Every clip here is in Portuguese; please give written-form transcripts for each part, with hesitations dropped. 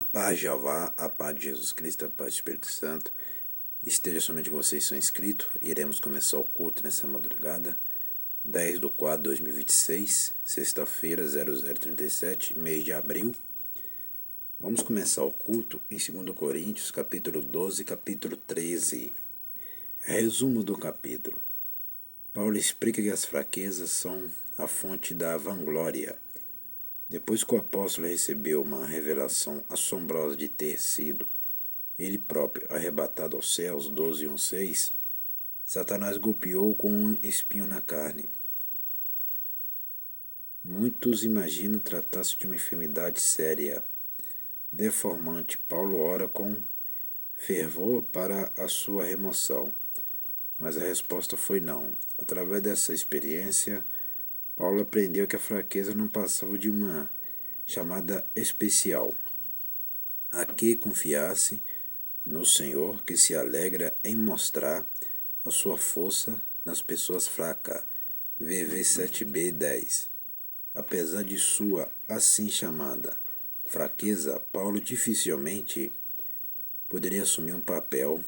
Paz de Jeová, a paz de Jesus Cristo, a paz do Espírito Santo, esteja somente com vocês que são inscritos. Iremos começar o culto nessa madrugada, 10/4/2026, sexta-feira, 0037, mês de abril. Vamos começar o culto em 2 Coríntios, capítulo 12, capítulo 13. Resumo do capítulo. Paulo explica que as fraquezas são a fonte da vanglória. Depois que o apóstolo recebeu uma revelação assombrosa de ter sido ele próprio arrebatado aos céus, 12:1-6, Satanás golpeou com um espinho na carne. Muitos imaginam tratar-se de uma enfermidade séria, deformante. Paulo ora com fervor para a sua remoção, mas a resposta foi não. Através dessa experiência, Paulo aprendeu que a fraqueza não passava de uma chamada especial, a que confiasse no Senhor, que se alegra em mostrar a sua força nas pessoas fracas. VV 7b10. Apesar de sua assim chamada fraqueza, Paulo dificilmente poderia assumir um papel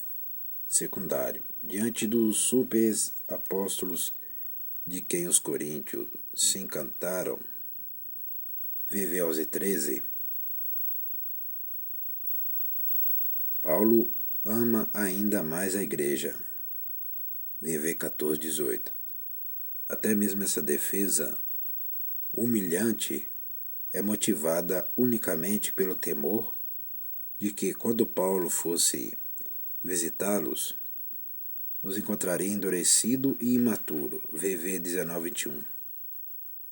secundário diante dos super apóstolos de quem os coríntios se encantaram. VV 11:13. Paulo ama ainda mais a igreja. VV 14:18. Até mesmo essa defesa humilhante é motivada unicamente pelo temor de que, quando Paulo fosse visitá-los, os encontraria endurecido e imaturo. VV 19:21.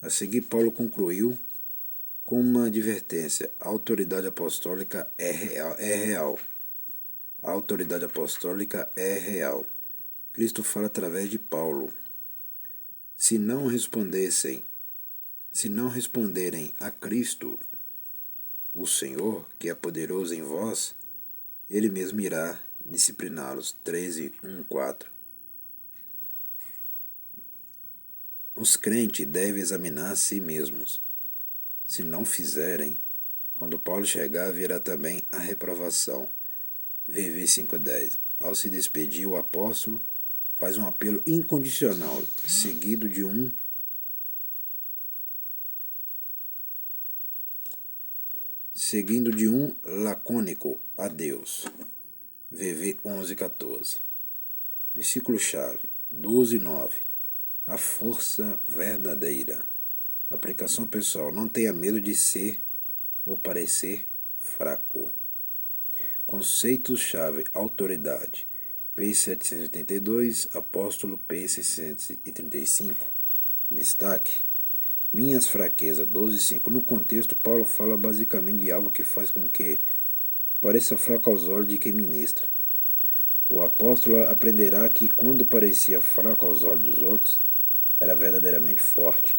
A seguir, Paulo concluiu com uma advertência: a autoridade apostólica é real. A autoridade apostólica é real. Cristo fala através de Paulo. Se não responderem a Cristo, o Senhor, que é poderoso em vós, Ele mesmo irá discipliná-los. 13:1-4. Os crentes devem examinar a si mesmos. Se não fizerem, quando Paulo chegar, virá também a reprovação. VV 5:10. Ao se despedir, o apóstolo faz um apelo incondicional, seguido de um lacônico adeus. VV 11:14. Versículo-chave 12:9. A força verdadeira. Aplicação pessoal. Não tenha medo de ser ou parecer fraco. Conceitos-chave: autoridade. P 782, apóstolo P 635. Destaque: minhas fraquezas, 12:5. No contexto, Paulo fala basicamente de algo que faz com que pareça fraco aos olhos de quem ministra. O apóstolo aprenderá que, quando parecia fraco aos olhos dos outros, era verdadeiramente forte,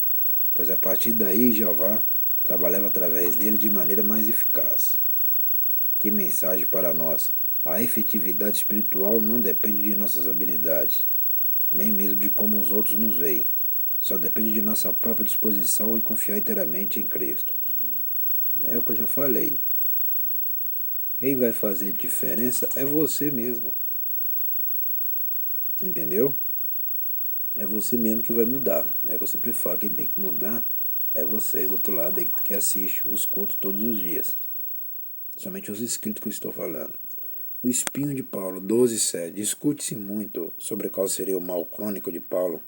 pois a partir daí Jeová trabalhava através dele de maneira mais eficaz. Que mensagem para nós! A efetividade espiritual não depende de nossas habilidades, nem mesmo de como os outros nos veem. Só depende de nossa própria disposição e confiar inteiramente em Cristo. É o que eu já falei. Quem vai fazer diferença é você mesmo. Entendeu? É você mesmo que vai mudar. É o que eu sempre falo, quem tem que mudar é vocês do outro lado aí que assiste os cultos todos os dias. Somente os inscritos que eu estou falando. O espinho de Paulo, 12:7. Discute-se muito sobre qual seria o mal crônico de Paulo.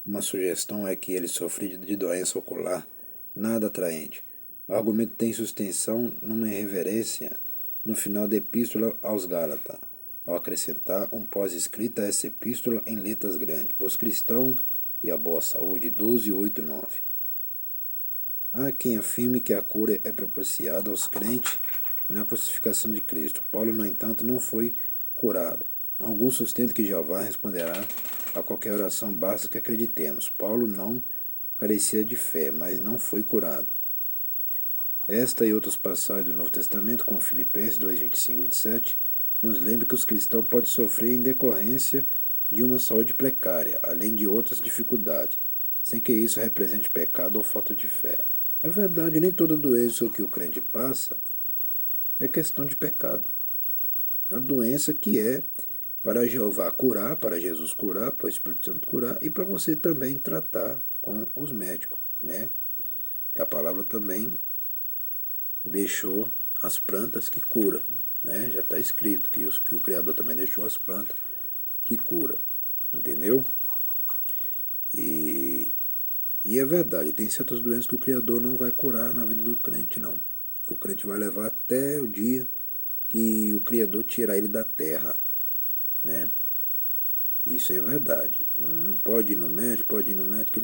Uma sugestão é que ele sofria de doença ocular, nada atraente. O argumento tem sustentação numa reverência no final da epístola aos Gálatas, ao acrescentar um pós-escrito a essa epístola em letras grandes: os cristãos e a boa saúde, 12:8-9. Há quem afirme que a cura é propiciada aos crentes na crucificação de Cristo. Paulo, no entanto, não foi curado. Alguns sustentam que Jeová responderá a qualquer oração, basta que acreditemos. Paulo não carecia de fé, mas não foi curado. Esta e outras passagens do Novo Testamento, como Filipenses 2:25-27, nos lembram que os cristãos podem sofrer em decorrência de uma saúde precária, além de outras dificuldades, sem que isso represente pecado ou falta de fé. É verdade, nem toda doença que o crente passa é questão de pecado. A doença que é para Jeová curar, para Jesus curar, para o Espírito Santo curar e para você também tratar com os médicos, né? Que a palavra também deixou as plantas que curam, né? Já está escrito que o Criador também deixou as plantas que cura, entendeu? E é verdade, tem certas doenças que o Criador não vai curar na vida do crente, não. Que o crente vai levar até o dia que o Criador tirar ele da terra, né? Isso é verdade. Não pode ir no médico,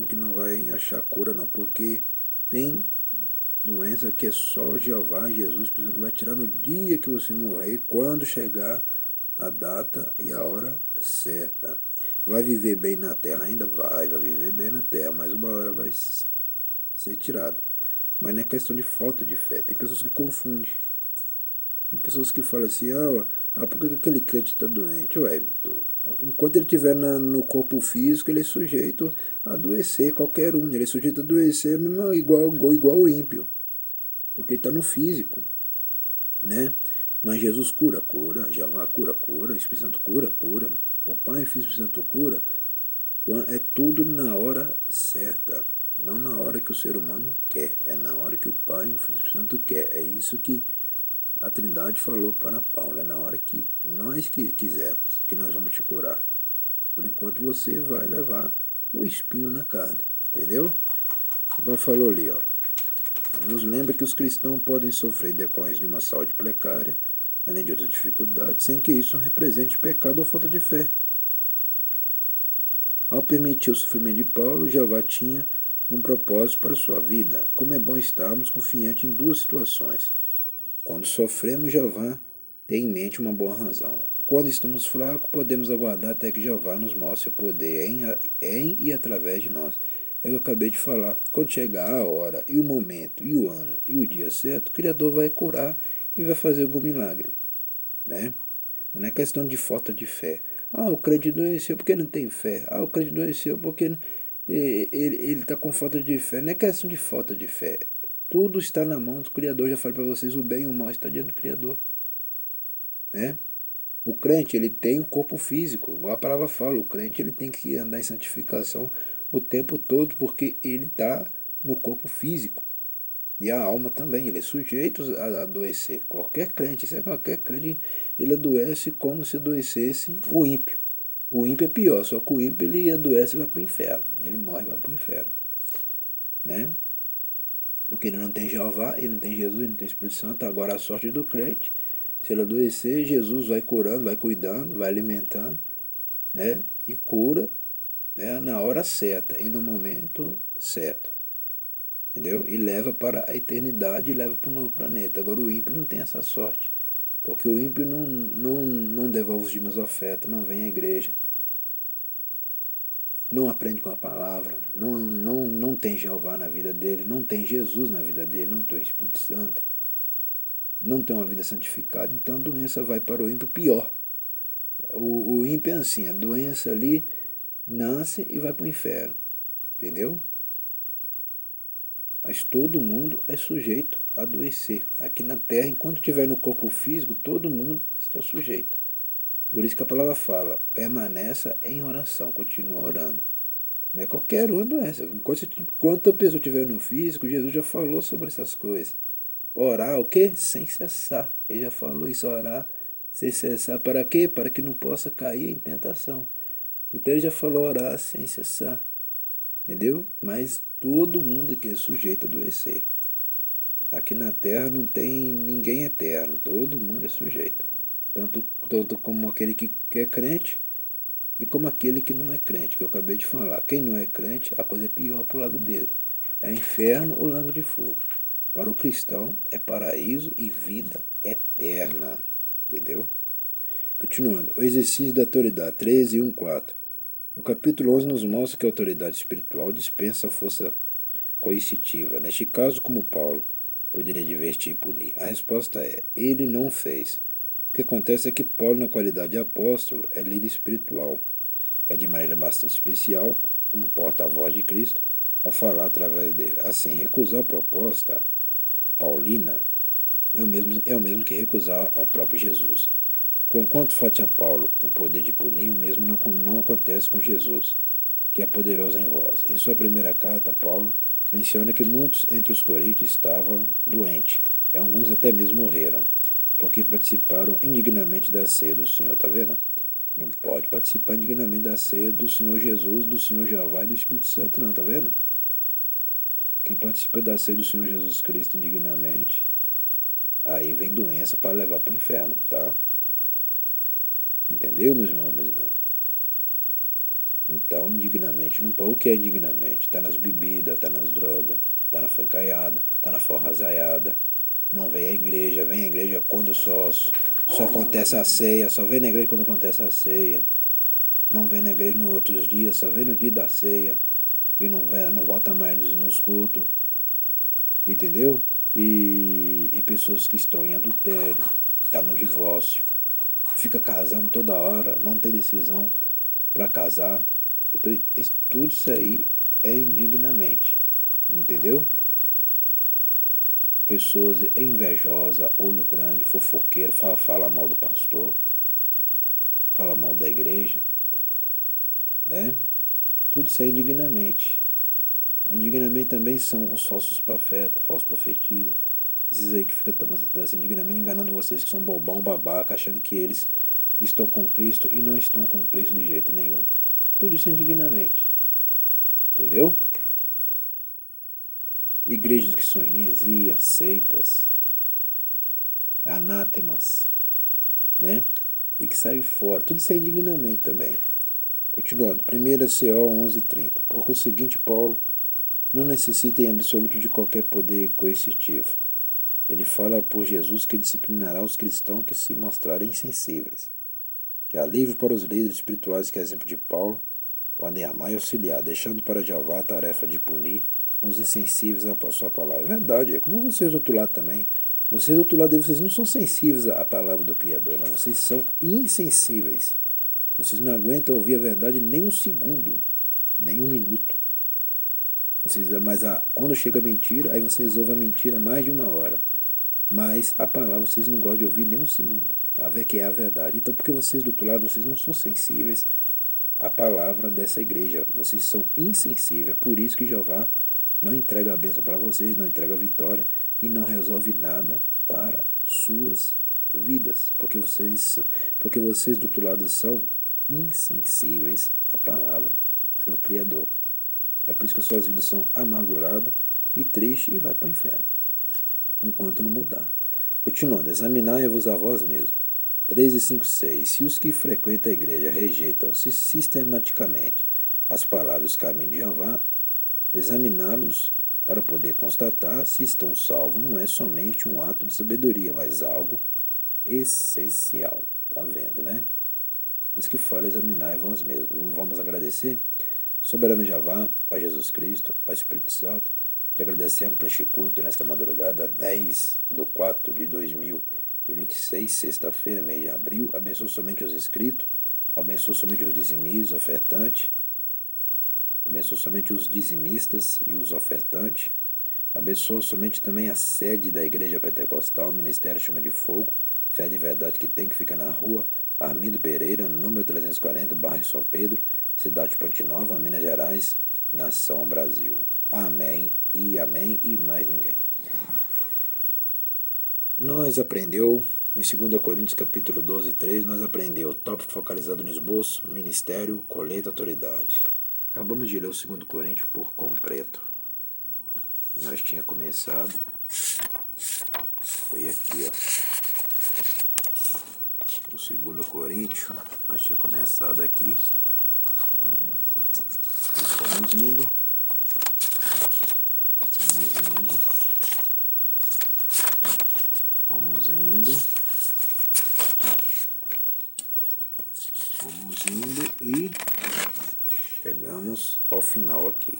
que não vai achar cura, não, porque tem doença que é só Jeová, Jesus, que vai tirar no dia que você morrer, quando chegar a data e a hora certa. Vai viver bem na terra ainda? Vai viver bem na terra, mas uma hora vai ser tirado. Mas não é questão de falta de fé. Tem pessoas que confundem. Tem pessoas que falam assim, por que aquele crente está doente? Ué, enquanto ele estiver no corpo físico, ele é sujeito a adoecer, qualquer um. Ele é sujeito a adoecer mesmo igual o ímpio. Porque ele está no físico, né? Mas Jesus cura, Jeová cura, Espírito Santo cura, o Pai e o Filho e o Espírito Santo cura. É tudo na hora certa, não na hora que o ser humano quer, é na hora que o Pai e o Filho e o Espírito Santo quer. É isso que a Trindade falou para Paulo, é na hora que nós quisermos, que nós vamos te curar. Por enquanto você vai levar o espinho na carne, entendeu? Igual falou ali, ó. Nos lembra que os cristãos podem sofrer decorrência de uma saúde precária, além de outras dificuldades, sem que isso represente pecado ou falta de fé. Ao permitir o sofrimento de Paulo, Jeová tinha um propósito para a sua vida. Como é bom estarmos confiantes em duas situações. Quando sofremos, Jeová tem em mente uma boa razão. Quando estamos fracos, podemos aguardar até que Jeová nos mostre o poder em e através de nós. É o que eu acabei de falar. Quando chegar a hora, e o momento, e o ano, e o dia certo, o Criador vai curar e vai fazer algum milagre, né? Não é questão de falta de fé. O crente adoeceu porque não tem fé. O crente adoeceu porque ele está com falta de fé. Não é questão de falta de fé. Tudo está na mão do Criador. Já falei para vocês, o bem e o mal está diante do Criador, né? O crente, ele tem o corpo físico, igual a palavra fala, o crente ele tem que andar em santificação o tempo todo, porque ele está no corpo físico. E a alma também, ele é sujeito a adoecer. Qualquer crente, se é qualquer crente, ele adoece como se adoecesse o ímpio. O ímpio é pior, só que o ímpio ele adoece e vai para o inferno. Ele morre e vai para o inferno, né? Porque ele não tem Jeová, ele não tem Jesus, ele não tem Espírito Santo. Agora a sorte do crente, se ele adoecer, Jesus vai curando, vai cuidando, vai alimentando, né? E cura, né? Na hora certa e no momento certo. Entendeu? E leva para a eternidade e leva para um novo planeta. Agora o ímpio não tem essa sorte. Porque o ímpio não devolve os dízimos ofertas, não vem à igreja, não aprende com a palavra, não tem Jeová na vida dele, não tem Jesus na vida dele, não tem o Espírito Santo, não tem uma vida santificada. Então a doença vai para o ímpio pior. O ímpio é assim, a doença ali nasce e vai para o inferno. Entendeu? Mas todo mundo é sujeito a adoecer. Aqui na terra, enquanto estiver no corpo físico, todo mundo está sujeito. Por isso que a palavra fala, permaneça em oração, continua orando. Não é qualquer uma doença. Enquanto a pessoa estiver no físico, Jesus já falou sobre essas coisas. Orar o quê? Sem cessar. Ele já falou isso, orar sem cessar. Para quê? Para que não possa cair em tentação. Então ele já falou orar sem cessar. Entendeu? Mas todo mundo aqui é sujeito a adoecer. Aqui na Terra não tem ninguém eterno, todo mundo é sujeito. Tanto como aquele que é crente e como aquele que não é crente, que eu acabei de falar. Quem não é crente, a coisa é pior para o lado dele. É inferno ou lago de fogo. Para o cristão é paraíso e vida eterna. Entendeu? Continuando. O exercício da autoridade, 13 e 1:4. O capítulo 11 nos mostra que a autoridade espiritual dispensa a força coercitiva. Neste caso, como Paulo poderia divertir e punir? A resposta é, ele não fez. O que acontece é que Paulo, na qualidade de apóstolo, é líder espiritual. É de maneira bastante especial um porta-voz de Cristo a falar através dele. Assim, recusar a proposta paulina é o mesmo que recusar ao próprio Jesus. Conquanto forte a Paulo o poder de punir, o mesmo não acontece com Jesus, que é poderoso em vós. Em sua primeira carta, Paulo menciona que muitos entre os coríntios estavam doentes, e alguns até mesmo morreram, porque participaram indignamente da ceia do Senhor. Tá vendo? Não pode participar indignamente da ceia do Senhor Jesus, do Senhor Jeová e do Espírito Santo, não, tá vendo? Quem participa da ceia do Senhor Jesus Cristo indignamente, aí vem doença para levar para o inferno, tá? Entendeu, meus irmãos, minhas irmãs? Então, indignamente não pode. O que é indignamente? Tá nas bebidas, tá nas drogas, tá na fancaiada, tá na forrazaiada. Não vem à igreja quando só acontece a ceia, só vem na igreja quando acontece a ceia. Não vem na igreja nos outros dias, só vem no dia da ceia. E não volta mais nos cultos. Entendeu? E pessoas que estão em adultério, tá no divórcio, fica casando toda hora, não tem decisão para casar. Então, tudo isso aí é indignamente, entendeu? Pessoas invejosas, olho grande, fofoqueiro, fala mal do pastor, fala mal da igreja, né? Tudo isso é indignamente. Indignamente também são os falsos profetas, falsos profetisas. Esses aí que ficam tomando sentença indignamente, enganando vocês que são bobão, babaca, achando que eles estão com Cristo e não estão com Cristo de jeito nenhum. Tudo isso é indignamente. Entendeu? Igrejas que são heresias, seitas, anátemas, né? Tem que sair fora. Tudo isso é indignamente também. Continuando, 1 CO 11:30. Por conseguinte, Paulo não necessita em absoluto de qualquer poder coercitivo. Ele fala por Jesus que disciplinará os cristãos que se mostrarem insensíveis. Que há livro para os líderes espirituais que, a exemplo de Paulo, podem amar e auxiliar, deixando para Jeová a tarefa de punir os insensíveis à sua palavra. É verdade, é como vocês do outro lado também. Vocês do outro lado, vocês não são sensíveis à palavra do Criador, não. Vocês são insensíveis. Vocês não aguentam ouvir a verdade nem um segundo, nem um minuto. Mas quando chega a mentira, aí vocês ouvem a mentira mais de uma hora. Mas a palavra vocês não gostam de ouvir nem um segundo. A ver que é a verdade. Então, porque vocês do outro lado, vocês não são sensíveis à palavra dessa igreja. Vocês são insensíveis. É por isso que Jeová não entrega a bênção para vocês, não entrega a vitória e não resolve nada para suas vidas. Porque vocês do outro lado são insensíveis à palavra do Criador. É por isso que as suas vidas são amarguradas e tristes e vai para o inferno, enquanto não mudar. Continuando, examinai-vos a vós mesmos. 3 e 5, 6. Se os que frequentam a igreja rejeitam-se sistematicamente as palavras e os caminhos de Jeová, examiná-los para poder constatar se estão salvos não é somente um ato de sabedoria, mas algo essencial. Tá vendo, né? Por isso que fala examinar vós mesmos. Vamos agradecer? Soberano Jeová, ó Jesus Cristo, ó Espírito Santo, te agradecemos por este culto nesta madrugada, 10/4/2026, sexta-feira, mês de abril. Abençoa somente os inscritos, abençoa somente os dizimistas, ofertantes, abençoa somente os dizimistas e os ofertantes, abençoa somente também a sede da Igreja Pentecostal, Ministério Chama de Fogo, Fé de Verdade que tem, que fica na rua Armindo Pereira, número 340, bairro São Pedro, cidade de Ponte Nova, Minas Gerais, nação Brasil. Amém e mais ninguém. Nós aprendeu em 2 Coríntios capítulo 12:3, nós aprendeu o tópico focalizado no esboço, ministério, colheita, autoridade. Acabamos de ler o 2 Coríntios por completo. Nós tinha começado, foi aqui, ó. O 2 Coríntios, nós tinha começado aqui. Vamos indo. E chegamos ao final aqui.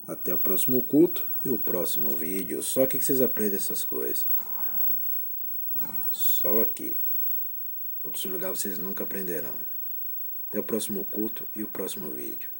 Até o próximo culto e o próximo vídeo. Só aqui que vocês aprendem essas coisas. Só aqui. Outros lugares vocês nunca aprenderão. Até o próximo culto e o próximo vídeo.